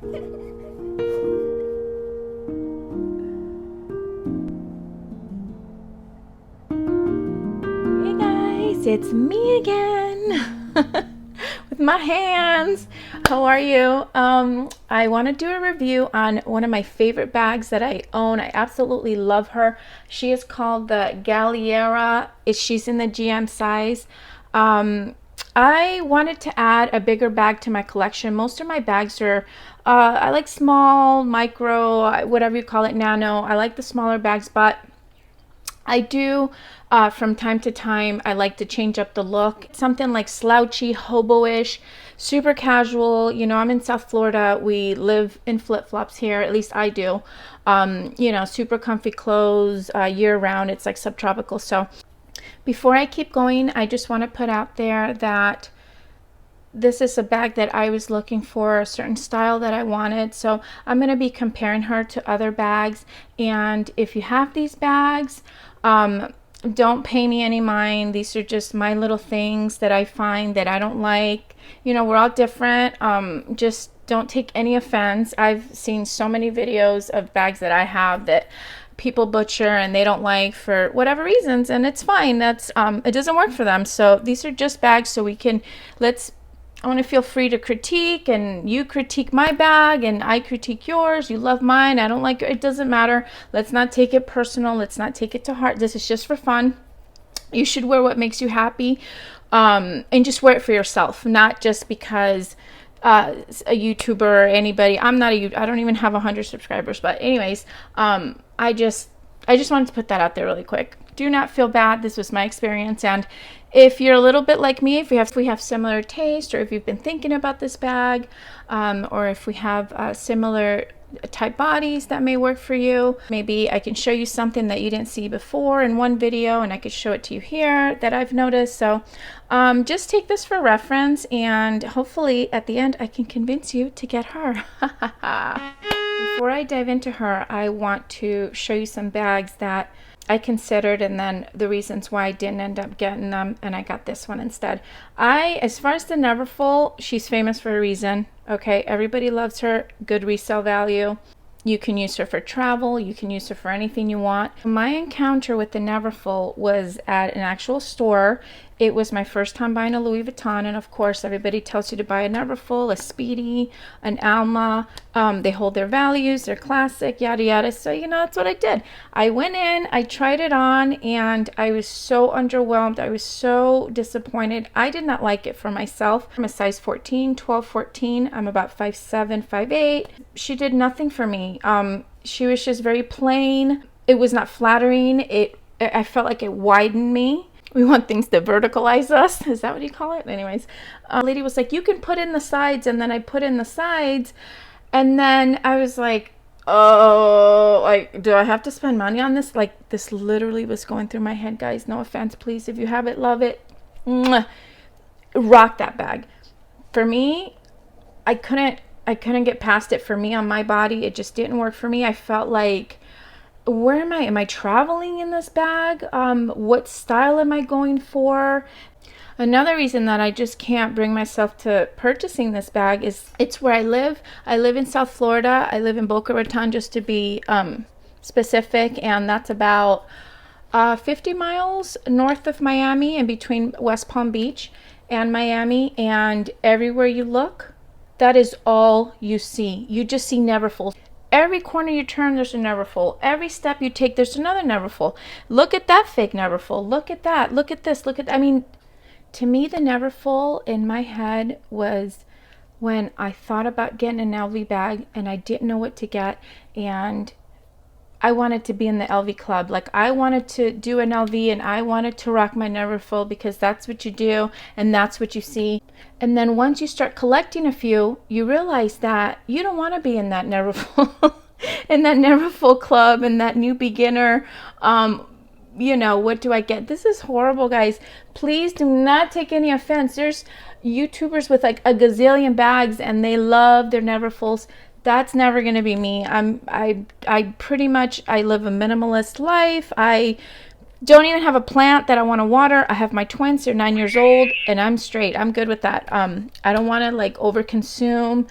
Hey guys, it's me again with my hands. How are you? I want to do a review on one of my favorite bags that I own. I absolutely love her. She is called the Galliera. She's in the GM size. I wanted to add a bigger bag to my collection. Most of my bags are, I like small, micro, whatever you call it, nano. I like the smaller bags, but I do, from time to time, I like to change up the look. Something like slouchy, hobo-ish, super casual. You know, I'm in South Florida. We live in flip-flops here. At least I do. You know, super comfy clothes year-round. It's like subtropical. So before I keep going, I just want to put out there that this is a bag that I was looking for, a certain style that I wanted. So I'm going to be comparing her to other bags. And if you have these bags, don't pay me any mind. These are just my little things that I find that I don't like. You know, we're all different. Just don't take any offense. I've seen so many videos of bags that I have that people butcher and they don't like for whatever reasons, and it's fine. That's it doesn't work for them. So these are just bags, so we can I want to feel free to critique, and you critique my bag and I critique yours. You love mine, I don't like it. It doesn't matter. Let's not take it personal. Let's not take it to heart. This is just for fun. You should wear what makes you happy, and just wear it for yourself, not just because a YouTuber or anybody. I don't even have 100 subscribers, but anyways, I just wanted to put that out there really quick. Do not feel bad. This was my experience, and if you're a little bit like me, if we have similar taste, or if you've been thinking about this bag, or if we have similar type bodies that may work for you, maybe I can show you something that you didn't see before in one video, and I could show it to you here that I've noticed. So just take this for reference, and hopefully at the end I can convince you to get her. Before I dive into her, I want to show you some bags that I considered, and then the reasons why I didn't end up getting them, and I got this one instead. As far as the Neverfull, she's famous for a reason. Okay, everybody loves her. Good resale value. You can use her for travel. You can use her for anything you want. My encounter with the Neverfull was at an actual store. It was my first time buying a Louis Vuitton, and of course everybody tells you to buy a Neverfull, a Speedy, an Alma. They hold their values, they're classic, yada yada. So you know, that's what I did. I went in, I tried it on, and I was so underwhelmed. I was so disappointed. I did not like it for myself. I'm a size 14, 12, 14. I'm about 5'7", 5'8". She did nothing for me. She was just very plain. It was not flattering. I felt like it widened me. We want things to verticalize us. Is that what you call it? Anyways, the lady was like, you can put in the sides. And then I put in the sides. And then I was like, oh, like, do I have to spend money on this? Like, this literally was going through my head, guys. No offense, please. If you have it, love it. Mwah. Rock that bag. For me, I couldn't get past it. For me, on my body, it just didn't work for me. I felt like, where am I? Am I traveling in this bag? What style am I going for? Another reason that I just can't bring myself to purchasing this bag is it's where I live. I live in South Florida. I live in Boca Raton, just to be specific, and that's about 50 miles north of Miami, and between West Palm Beach and Miami. And everywhere you look, that is all you see. You just see Neverfull. Every corner you turn, there's a Neverfull. Every step you take, there's another Neverfull. Look at that fake Neverfull. Look at that. Look at this. I mean, to me, the Neverfull in my head was when I thought about getting an LV bag and I didn't know what to get, and I wanted to be in the LV club. Like, I wanted to do an LV, and I wanted to rock my Neverfull because that's what you do and that's what you see. And then once you start collecting a few, you realize that you don't want to be in that Neverfull, in that Neverfull club, and that new beginner. You know, what do I get? This is horrible, guys. Please do not take any offense. There's YouTubers with like a gazillion bags and they love their Neverfulls. That's never going to be me. I pretty much, I live a minimalist life. I don't even have a plant that I want to water. I have my twins. They're 9 years old, and I'm straight. I'm good with that. I don't want to like overconsume.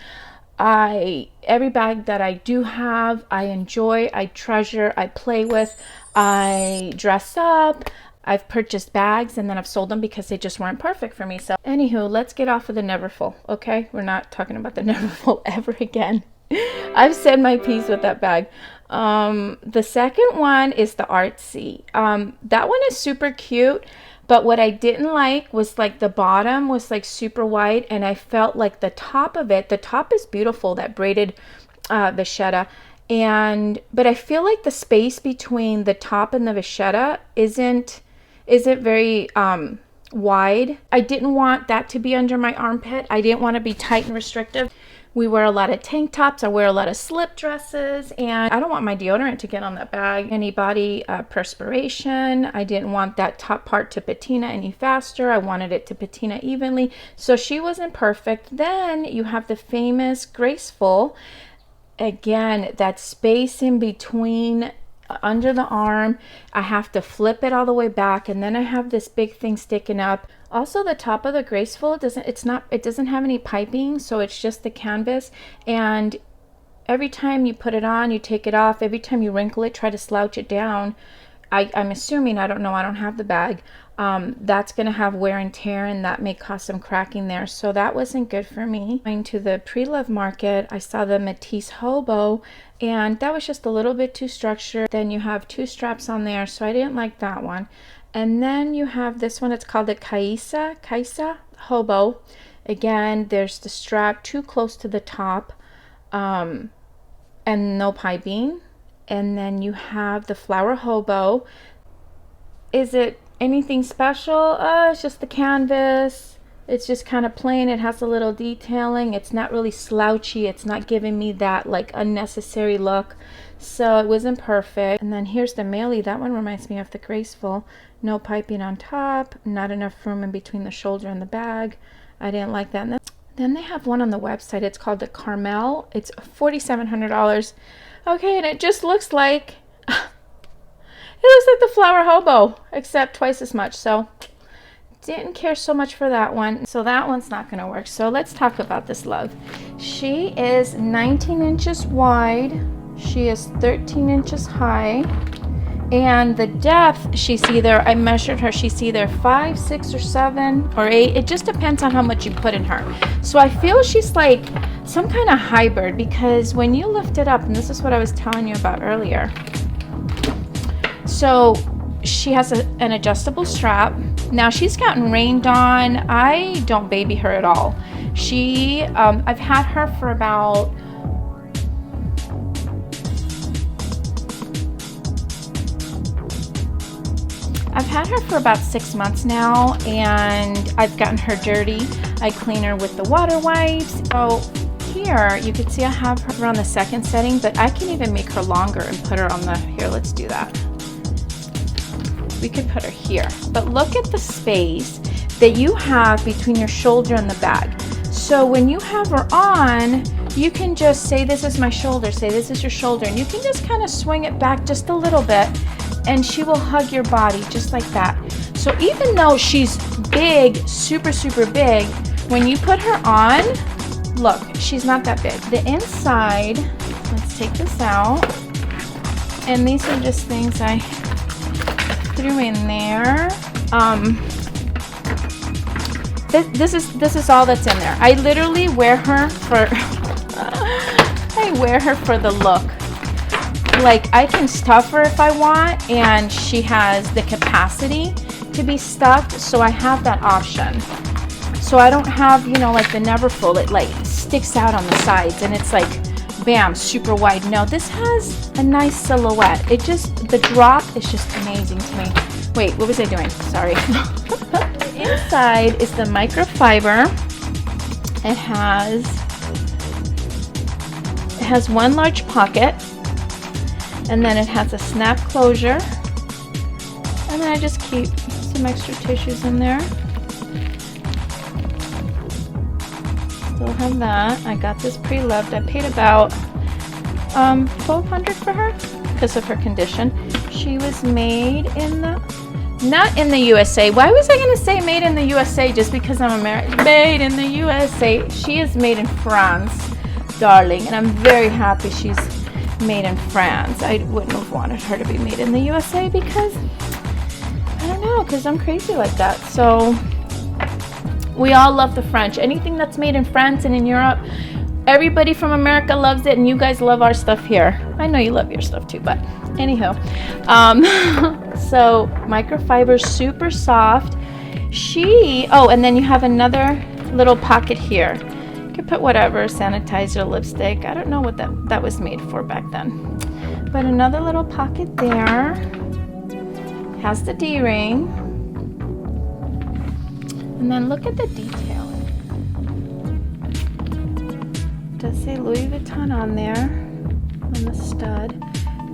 Every bag that I do have, I enjoy, I treasure, I play with, I dress up. I've purchased bags and then I've sold them because they just weren't perfect for me. So anywho, let's get off of the Neverfull, okay? We're not talking about the Neverfull ever again. I've said my piece with that bag. The second one is the Artsy. That one is super cute, but what I didn't like was like the bottom was like super wide, and I felt like the top of it, the top is beautiful, that braided vachetta, but I feel like the space between the top and the vachetta isn't very wide. I didn't want that to be under my armpit. I didn't want to be tight and restrictive. We wear a lot of tank tops. I wear a lot of slip dresses, and I don't want my deodorant to get on that bag. Any body perspiration. I didn't want that top part to patina any faster. I wanted it to patina evenly. So she wasn't perfect. Then you have the famous Graceful. Again, that space in between under the arm, I have to flip it all the way back, and then I have this big thing sticking up. Also, the top of the Graceful it doesn't have any piping, so it's just the canvas, and every time you put it on, you take it off. Every time you wrinkle it, try to slouch it down. I'm assuming, I don't know, I don't have the bag, that's going to have wear and tear, and that may cause some cracking there. So that wasn't good for me. Going to the pre-love market, I saw the Matisse Hobo, and that was just a little bit too structured. Then you have two straps on there, so I didn't like that one. And then you have this one, it's called the Kaisa Hobo. Again, there's the strap too close to the top, and no piping. And then you have the Flower Hobo. Is it anything special? It's just the canvas. It's just kind of plain. It has a little detailing. It's not really slouchy. It's not giving me that like unnecessary look. So it wasn't perfect. And then here's the Meili. That one reminds me of the Graceful. No piping on top. Not enough room in between the shoulder and the bag. I didn't like that. And then they have one on the website. It's called the Carmel. It's $4,700. Okay, and it just looks like the Flower Hobo, except twice as much. So didn't care so much for that one. So that one's not going to work. So let's talk about this love. She is 19 inches wide. She is 13 inches high. And the depth, she's either, I measured her, she's either 5, 6, or 7, or 8. It just depends on how much you put in her. So I feel she's like some kind of hybrid, because when you lift it up, and this is what I was telling you about earlier. So she has an adjustable strap. Now she's gotten rained on. I don't baby her at all. I've had her for about, I've had her for about 6 months now, and I've gotten her dirty. I clean her with the water wipes. So here you can see I have her on the second setting, but I can even make her longer and put her on the, here, let's do that. We could put her here, but look at the space that you have between your shoulder and the bag. So when you have her on, you can just say, this is my shoulder, say this is your shoulder, and you can just kind of swing it back just a little bit, and she will hug your body just like that. So even though she's big, super, super big, when you put her on, look, she's not that big. The inside, let's take this out. And these are just things I threw in there. This is all that's in there. I literally wear her for I wear her for the look. Like, I can stuff her if I want, and she has the capacity to be stuffed, so I have that option. So I don't have, you know, like the Neverfull, it like sticks out on the sides and it's like bam, super wide. No, this has a nice silhouette. It just, the drop is just amazing to me. Wait, what was I doing? Sorry. Inside is the microfiber. It has one large pocket, and then it has a snap closure, and then I just keep some extra tissues in there. Still have that. I got this pre-loved. I paid about $1,200 for her because of her condition. She was made in not in the USA. Why was I going to say made in the USA just because I'm American? Made in the USA. She is made in France. darling, and I'm very happy she's made in France. I wouldn't have wanted her to be made in the USA because, I don't know, because I'm crazy like that. So we all love the French. Anything that's made in France and in Europe, everybody from America loves it, and you guys love our stuff here. I know you love your stuff too, but anyhow. So microfiber, super soft. Oh, and then you have another little pocket here. You could put whatever, sanitizer, lipstick. I don't know what that was made for back then. But another little pocket there. Has the D-ring. And then look at the detailing. It does say Louis Vuitton on there, on the stud.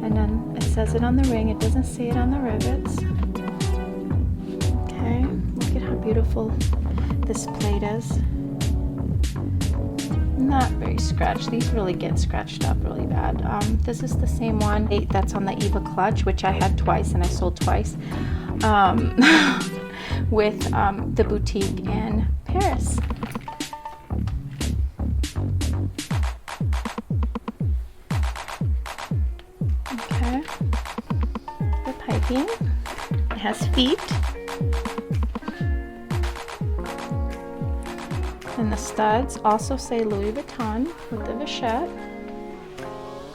And then it says it on the ring. It doesn't say it on the rivets. Okay, look at how beautiful this plate is. Not very scratched. These really get scratched up really bad. This is the same one that's on the Eva clutch, which I had twice and I sold twice, with the boutique in Paris. Okay, the piping. It has feet. And the studs also say Louis Vuitton with the vachette.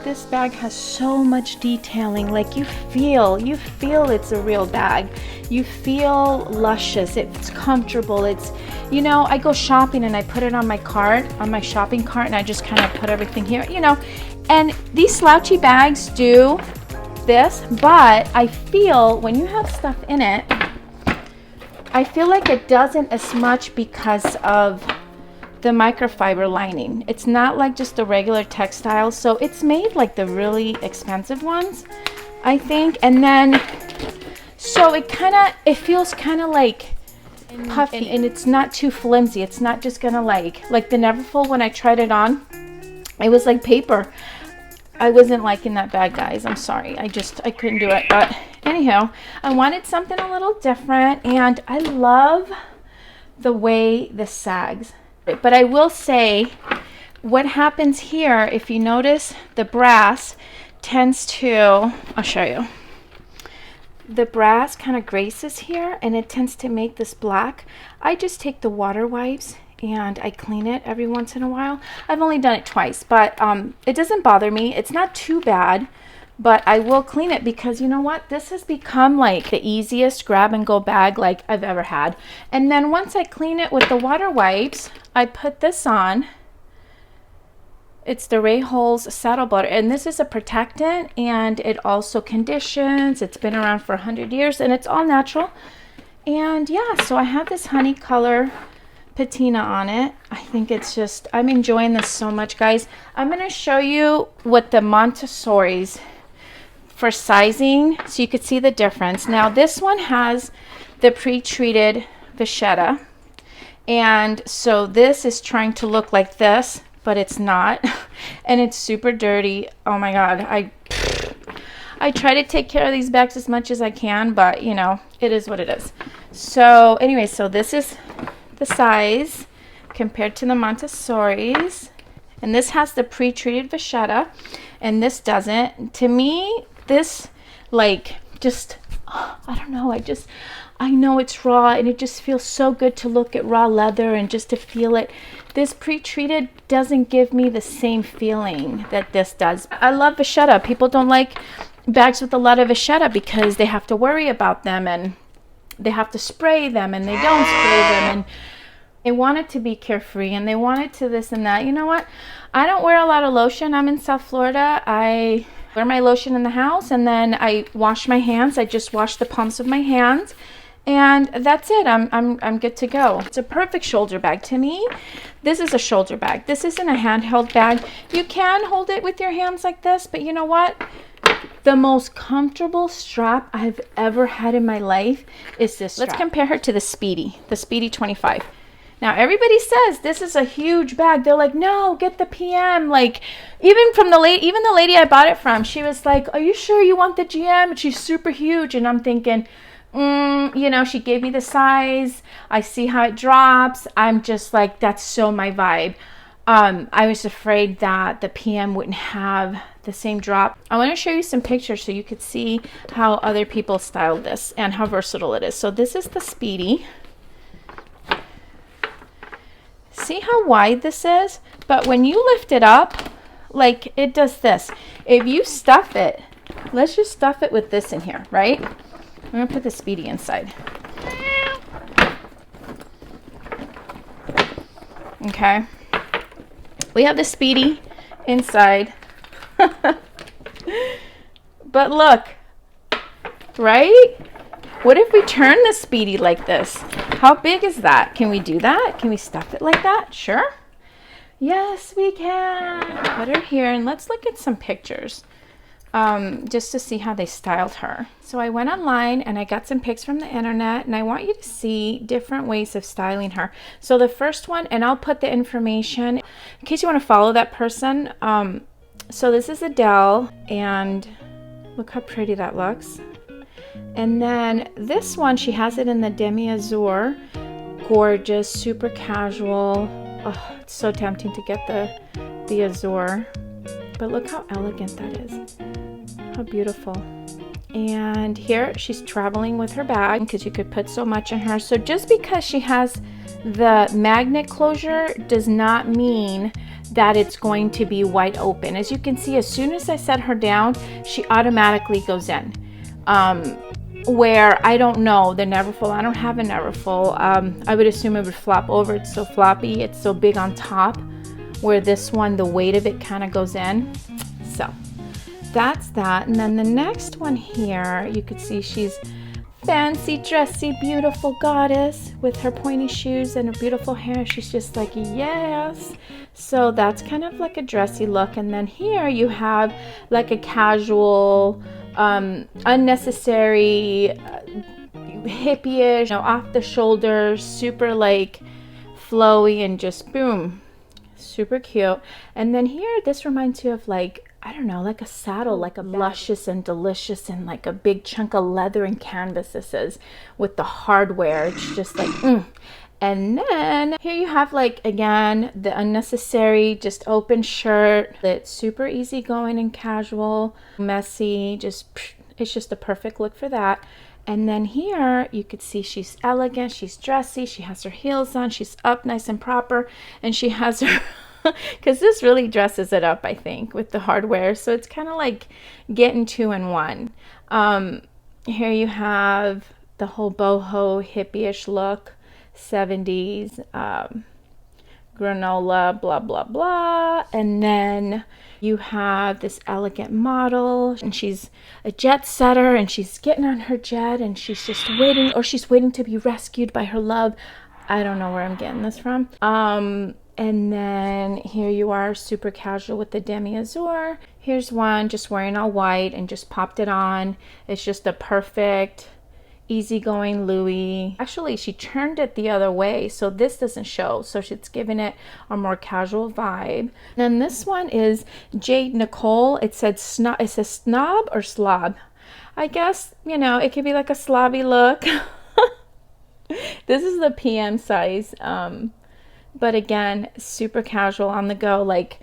This bag has so much detailing. Like you feel it's a real bag. You feel luscious. It's comfortable. It's, you know, I go shopping and I put it on my cart, on my shopping cart, and I just kind of put everything here, you know. And these slouchy bags do this, but I feel when you have stuff in it, I feel like it doesn't as much because of the microfiber lining. It's not like just the regular textile, so it's made like the really expensive ones, I think. And then so it feels kind of like puffy, and it's not too flimsy. It's not just gonna like the Neverfull. When I tried it on, it was like paper. I wasn't liking that bag, guys. I'm sorry. I couldn't do it. But anyhow, I wanted something a little different, and I love the way this sags. But I will say, what happens here, if you notice, the brass tends to, I'll show you. The brass kind of graces here, and it tends to make this black. I just take the water wipes and I clean it every once in a while. I've only done it twice, but it doesn't bother me. It's not too bad, but I will clean it because you know what? This has become like the easiest grab and go bag like I've ever had. And then once I clean it with the water wipes, I put this on. It's the Ray Holes saddle butter, and this is a protectant, and it also conditions. It's been around for 100 years, and it's all natural. And yeah, so I have this honey color patina on it. I think it's just, I'm enjoying this so much, guys. I'm going to show you what the Montessori's for sizing so you could see the difference. Now this one has the pre-treated vachetta, and so this is trying to look like this, but it's not, and it's super dirty. Oh my god, I try to take care of these bags as much as I can, but you know, it is what it is. So anyway, so this is the size compared to the Montessori's, and this has the pre-treated vachetta and this doesn't. To me, this like just, I don't know, I know it's raw, and it just feels so good to look at raw leather and just to feel it. This pre-treated doesn't give me the same feeling that this does. I love vachetta. People don't like bags with a lot of vachetta because they have to worry about them, and they have to spray them, and they don't spray them, and they want it to be carefree, and they want it to this and that. You know what? I don't wear a lot of lotion. I'm in South Florida. I wear my lotion in the house, and then I wash my hands. I just wash the palms of my hands, and that's it. I'm good to go. It's a perfect shoulder bag to me. This is a shoulder bag. This isn't a handheld bag. You can hold it with your hands like this, but you know what? The most comfortable strap I've ever had in my life is this strap. Let's compare her to the Speedy 25. Now everybody says this is a huge bag. They're like, no, get the PM. Like even the lady I bought it from, she was like, are you sure you want the GM? She's super huge. And I'm thinking, you know, she gave me the size. I see how it drops. I'm just like, that's so my vibe. I was afraid that the PM wouldn't have the same drop. I want to show you some pictures so you could see how other people styled this and how versatile it is. So this is the Speedy. See how wide this is? But when you lift it up, like it does this. If you stuff it, let's just stuff it with this in here, right? I'm gonna put the Speedy inside. Okay. We have the Speedy inside. But look, right? What if we turn the Speedy like this? How big is that? Can we do that? Can we stuff it like that? Sure. Yes, we can. Put her here and let's look at some pictures. Just to see how they styled her. So I went online and I got some pics from the internet, and I want you to see different ways of styling her. So the first one, and I'll put the information in case you want to follow that person. So this is Adele, and look how pretty that looks. And then this one, she has it in the demi azure. Gorgeous, super casual. Oh, it's so tempting to get the azure. But look how elegant that is. How beautiful. And here she's traveling with her bag because you could put so much in her. So just because she has the magnet closure does not mean that it's going to be wide open. As you can see, as soon as I set her down, she automatically goes in. Where I don't know, the Neverfull, I don't have a Neverfull. I would assume it would flop over. It's so floppy, it's so big on top, where this one, the weight of it kind of goes in. So that's that. And then the next one here, you could see she's fancy, dressy, beautiful goddess with her pointy shoes and her beautiful hair. She's just like, yes. So that's kind of like a dressy look. And then here you have like a casual, unnecessary, hippie-ish, you know, off the shoulders, super like flowy and just boom, super cute. And then here, this reminds you of like, I don't know, like a saddle, like a luscious and delicious and like a big chunk of leather and canvas. This is with the hardware. It's just like, And then here you have like, again, the unnecessary, just open shirt. It's super easygoing and casual, messy, just, it's just a perfect look for that. And then here you could see she's elegant, she's dressy, she has her heels on, she's up nice and proper, and she has her, because this really dresses it up, I think, with the hardware. So it's kind of like getting 2 in 1. Here you have the whole boho hippie-ish look, 70s, granola, blah, blah, blah. And then you have this elegant model, and she's a jet setter, and she's getting on her jet, and she's just waiting, or she's waiting to be rescued by her love. I don't know where I'm getting this from. And then here you are, super casual with the demi azure. Here's one just wearing all white and just popped it on. It's just a perfect easygoing Louis. Actually, she turned it the other way, so this doesn't show. So she's giving it a more casual vibe. Then this one is Jade Nicole. It said snob. It says snob or slob. I guess, you know, it could be like a slobby look. This is the PM size. But again, super casual on the go, like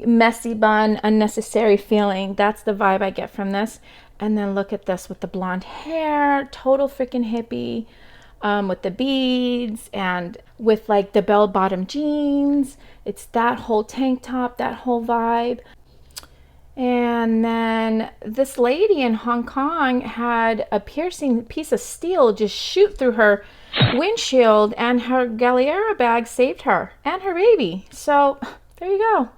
messy bun, unnecessary feeling. That's the vibe I get from this. And then look at this with the blonde hair, total freaking hippie, with the beads and with like the bell-bottom jeans. It's that whole tank top, that whole vibe. And then this lady in Hong Kong had a piercing piece of steel just shoot through her windshield, and her Galliera bag saved her and her baby. So there you go.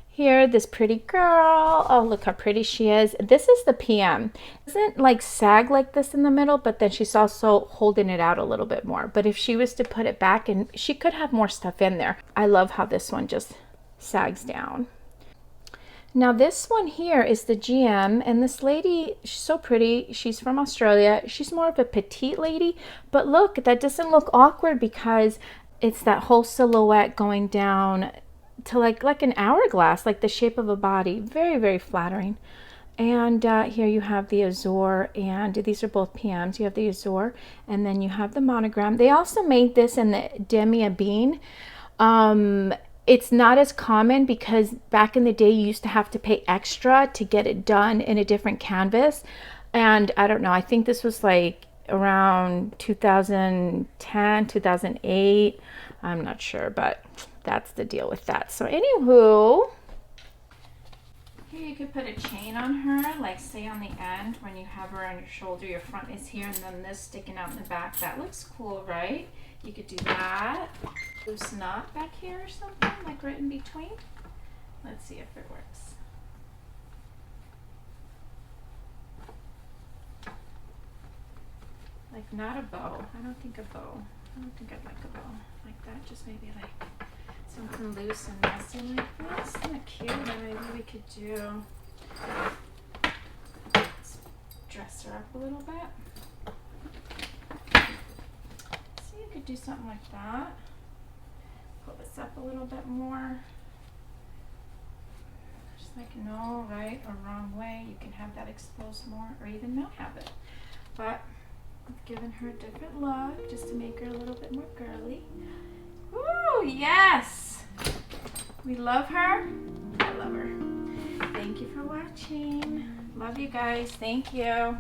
Here, this pretty girl. Oh, look how pretty she is. This is the PM. It doesn't like sag like this in the middle, but then she's also holding it out a little bit more. But if she was to put it back, and she could have more stuff in there. I love how this one just sags down. Now this one here is the GM, and this lady, she's so pretty. She's from Australia. She's more of a petite lady, but look, that doesn't look awkward because it's that whole silhouette going down to like an hourglass, like the shape of a body. Very, very flattering. And here you have the azure, and these are both PMs. You have the azure, and then you have the monogram. They also made this in the demi bean. it's not as common because back in the day you used to have to pay extra to get it done in a different canvas. And I don't know, I think this was like around 2010, 2008. I'm not sure, but that's the deal with that. So anywho, here you could put a chain on her, like say on the end when you have her on your shoulder, your front is here and then this sticking out in the back. That looks cool, right? You could do that. Loose knot back here or something, like right in between. Let's see if it works. Like not a bow. I don't think a bow. I don't think I'd like a bow like that. Just maybe like something loose and messy like this. Isn't it cute? Or maybe we could do, let's dress her up a little bit. So you could do something like that. Pull this up a little bit more. Just like no right or wrong way. You can have that exposed more or even not have it. But I've given her a different look just to make her a little bit more girly. Ooh, yes! We love her. I love her. Thank you for watching. Love you guys. Thank you.